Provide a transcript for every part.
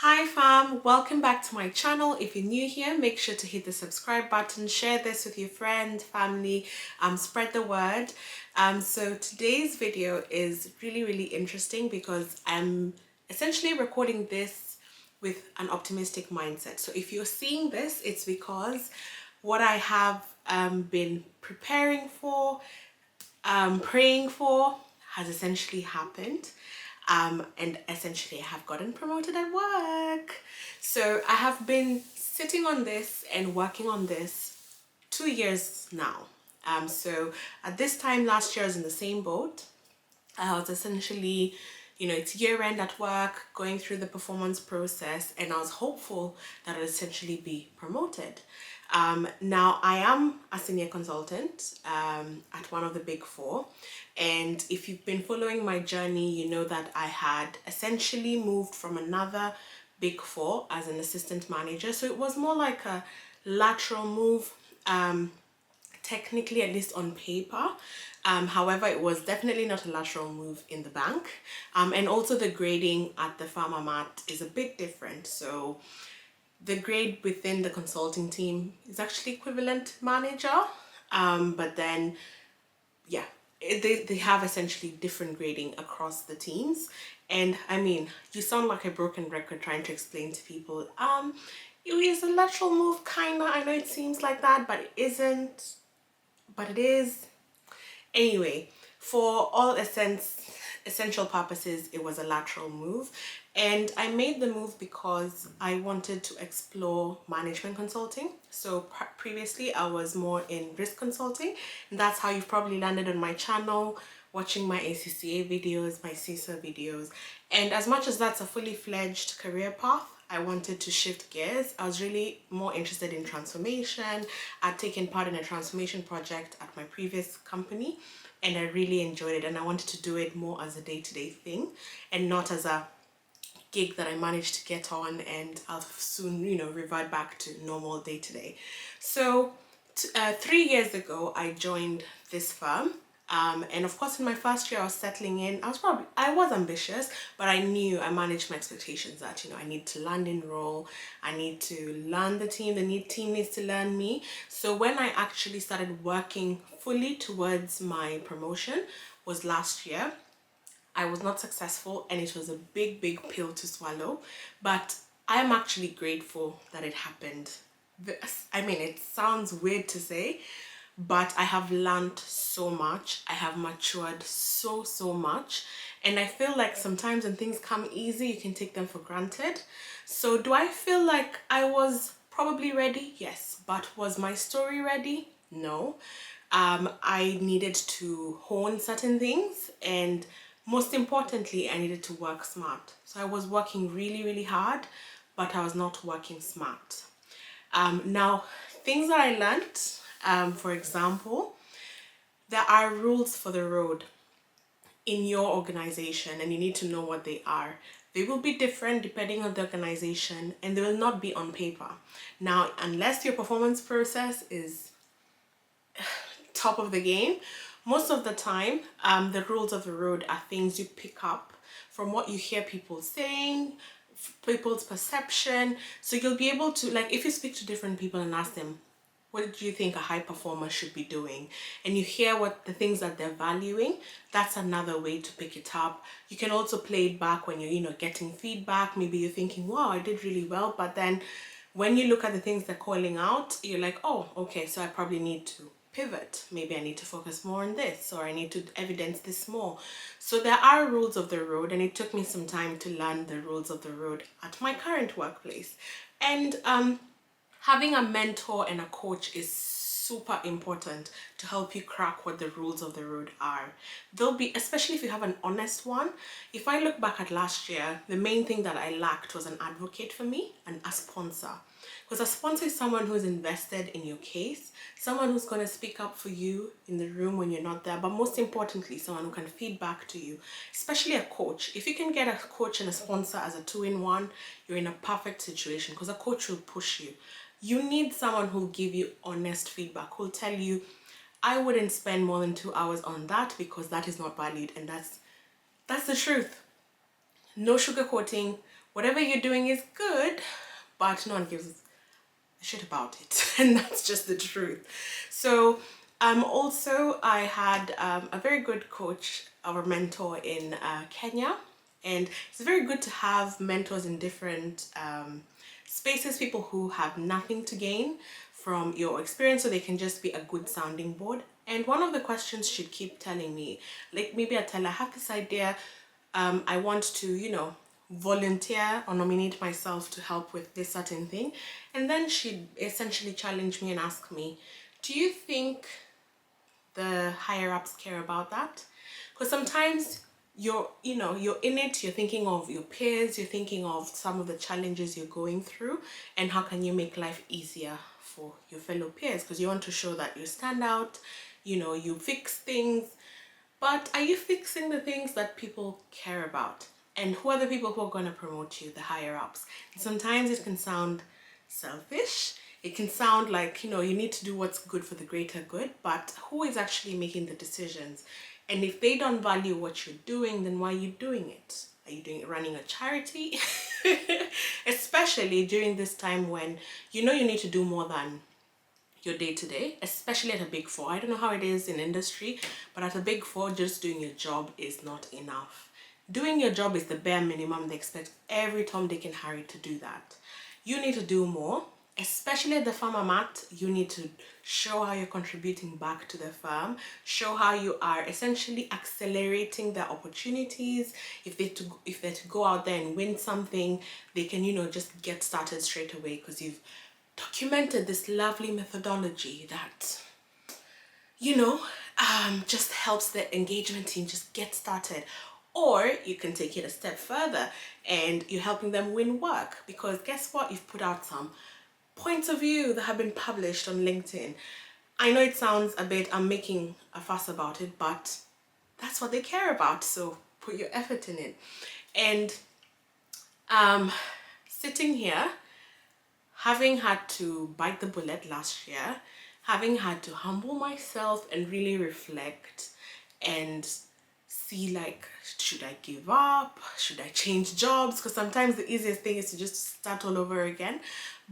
Hi fam, welcome back to my channel. If you're new here, make sure to hit the subscribe button, share this with your friends, family, spread the word. So today's video is really interesting because I'm essentially recording this with an optimistic mindset. So if you're seeing this, it's because what I have been preparing for, praying for has essentially happened. And essentially I have gotten promoted at work. So I have been sitting on this and working on this 2 years now. So at this time last year I was in the same boat. I was essentially, it's year end at work, going through the performance process, and I was hopeful that I'd essentially be promoted. Now, I am a senior consultant at one of the big four. And if you've been following my journey, you know that I had essentially moved from another big four as an assistant manager. So it was more like a lateral move. Technically, at least on paper. However, it was definitely not a lateral move in the bank. And also the grading at the Pharma Mat is a bit different. So the grade within the consulting team is actually equivalent manager. But then, yeah, they have essentially different grading across the teams. And I mean, you sound like a broken record trying to explain to people, it is a lateral move, kinda. I know it seems like that, but it isn't. But it is. Anyway, for all essential purposes, it was a lateral move. And I made the move because I wanted to explore management consulting. So previously I was more in risk consulting. And that's how you've probably landed on my channel, watching my ACCA videos, my CISA videos. And as much as that's a fully fledged career path, I wanted to shift gears. I was really more interested in transformation. I'd taken part in a transformation project at my previous company and I really enjoyed it, and I wanted to do it more as a day-to-day thing and not as a gig that I managed to get on and I'll soon, revert back to normal day-to-day. So 3 years ago, I joined this firm. And of course, in my first year, I was settling in. I was ambitious, but I knew I managed my expectations that, I need to land in role. I need to learn the team. The team needs to learn me. So when I actually started working fully towards my promotion was last year. I was not successful and it was a big pill to swallow, but I'm actually grateful that it happened. I mean, it sounds weird to say, but I have learned so much. I have matured so much. And I feel like sometimes when things come easy, you can take them for granted. So do I feel like I was probably ready? Yes. But was my story ready? No. I needed to hone certain things, and most importantly, I needed to work smart. So I was working really hard, but I was not working smart. Now, things that I learned, for example, there are rules for the road in your organization and you need to know what they are. They will be different depending on the organization and they will not be on paper. Now, unless your performance process is top of the game, most of the time, the rules of the road are things you pick up from what you hear people saying, people's perception. So you'll be able to, like, if you speak to different people and ask them, what do you think a high performer should be doing? And you hear what the things that they're valuing, that's another way to pick it up. You can also play it back when you're, getting feedback. Maybe you're thinking, wow, I did really well. But then when you look at the things they're calling out, you're like, oh, okay, so I probably need to pivot. Maybe I need to focus more on this, or I need to evidence this more. So there are rules of the road, and it took me some time to learn the rules of the road at my current workplace. And having a mentor and a coach is super important to help you crack what the rules of the road are. They'll be, especially if you have an honest one. If I look back at last year, the main thing that I lacked was an advocate for me and a sponsor. Because a sponsor is someone who's invested in your case, someone who's going to speak up for you in the room when you're not there, but most importantly, someone who can feed back to you, especially a coach. If you can get a coach and a sponsor as a two-in-one, you're in a perfect situation because a coach will push you. You need someone who'll give you honest feedback, who'll tell you, I wouldn't spend more than 2 hours on that because that is not valued, and that's the truth. No sugarcoating. Whatever you're doing is good, but no one gives a shit about it, and that's just the truth. So also I had a very good coach, our mentor in Kenya, and it's very good to have mentors in different spaces, people who have nothing to gain from your experience, so they can just be a good sounding board. And one of the questions she'd keep telling me, like maybe I tell her, I have this idea, I want to, volunteer or nominate myself to help with this certain thing. And then she'd essentially challenge me and ask me, do you think the higher ups care about that? Because sometimes you're in it, you're thinking of your peers, you're thinking of some of the challenges you're going through, and how can you make life easier for your fellow peers, because you want to show that you stand out, you fix things. But are you fixing the things that people care about? And who are the people who are going to promote you? The higher ups. And sometimes it can sound selfish. It can sound like, you need to do what's good for the greater good, but who is actually making the decisions? And if they don't value what you're doing, then why are you doing it? Are you running a charity? Especially during this time when you need to do more than your day-to-day, especially at a big four. I don't know how it is in industry, but at a big four, just doing your job is not enough. Doing your job is the bare minimum. They expect every Tom, Dick, and Harry to do that. You need to do more, especially at the farmer mat. You need to show how you're contributing back to the farm, show how you are essentially accelerating their opportunities. If they're to go out there and win something, they can, just get started straight away because you've documented this lovely methodology that just helps the engagement team just get started. Or you can take it a step further and you're helping them win work, because guess what, you've put out some points of view that have been published on LinkedIn. I know it sounds a bit, I'm making a fuss about it, but that's what they care about, so put your effort in it. And sitting here, having had to bite the bullet last year, having had to humble myself and really reflect and see, like, should I give up? Should I change jobs? Because sometimes the easiest thing is to just start all over again.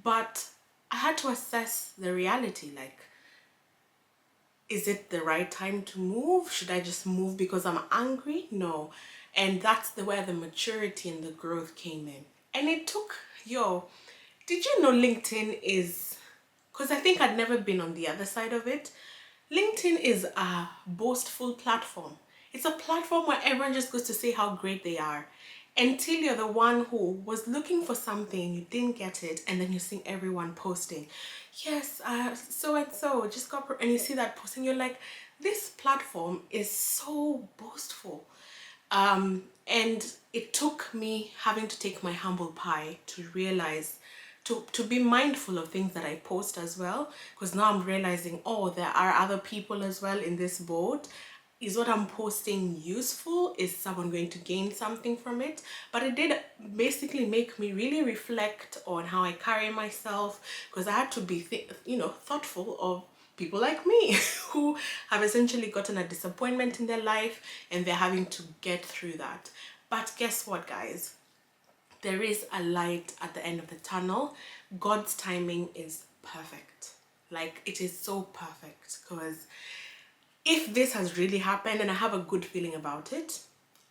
But I had to assess the reality, like, is it the right time to move? Should I just move because I'm angry? No. And that's where the maturity and the growth came in. And it took, did you know LinkedIn is, because I think I'd never been on the other side of it. LinkedIn is a boastful platform. It's a platform where everyone just goes to say how great they are, until you're the one who was looking for something, you didn't get it, and then you see everyone posting, yes, so and so just got, and you see that posting, you're like, this platform is so boastful. And it took me having to take my humble pie to realize, to be mindful of things that I post as well, because now I'm realizing, oh, there are other people as well in this boat. Is what I'm posting useful? Is someone going to gain something from it? But it did basically make me really reflect on how I carry myself, because I had to be thoughtful of people like me who have essentially gotten a disappointment in their life and they're having to get through that. But guess what, guys? There is a light at the end of the tunnel. God's timing is perfect. Like, it is so perfect, because if this has really happened, and I have a good feeling about it,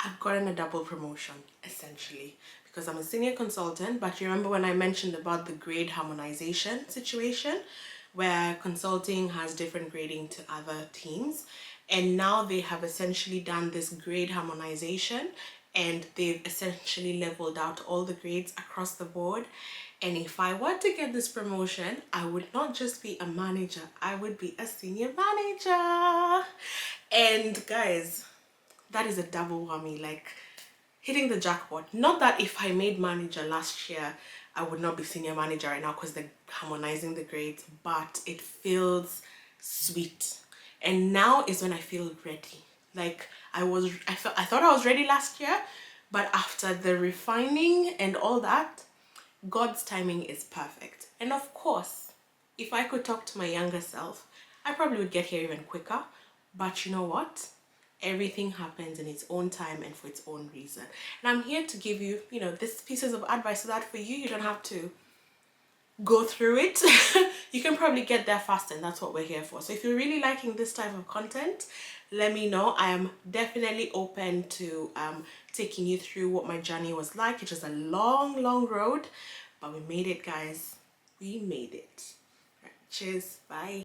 I've gotten a double promotion, essentially, because I'm a senior consultant. But you remember when I mentioned about the grade harmonization situation, where consulting has different grading to other teams, and now they have essentially done this grade harmonization, and they've essentially leveled out all the grades across the board. And if I were to get this promotion, I would not just be a manager, I would be a senior manager. And guys, that is a double whammy, like hitting the jackpot. Not that if I made manager last year, I would not be senior manager right now because they're harmonizing the grades, but it feels sweet. And now is when I feel ready. Like I thought I was ready last year, but after the refining and all that, God's timing is perfect. And of course, if I could talk to my younger self, I probably would get here even quicker. But you know what? Everything happens in its own time and for its own reason. And I'm here to give you, these pieces of advice so that for you, you don't have to go through it. You can probably get there fast, and that's what we're here for. So if you're really liking this type of content, let me know. I am definitely open to taking you through what my journey was like. It was a long road, but we made it, guys. We made it. Right, cheers, bye.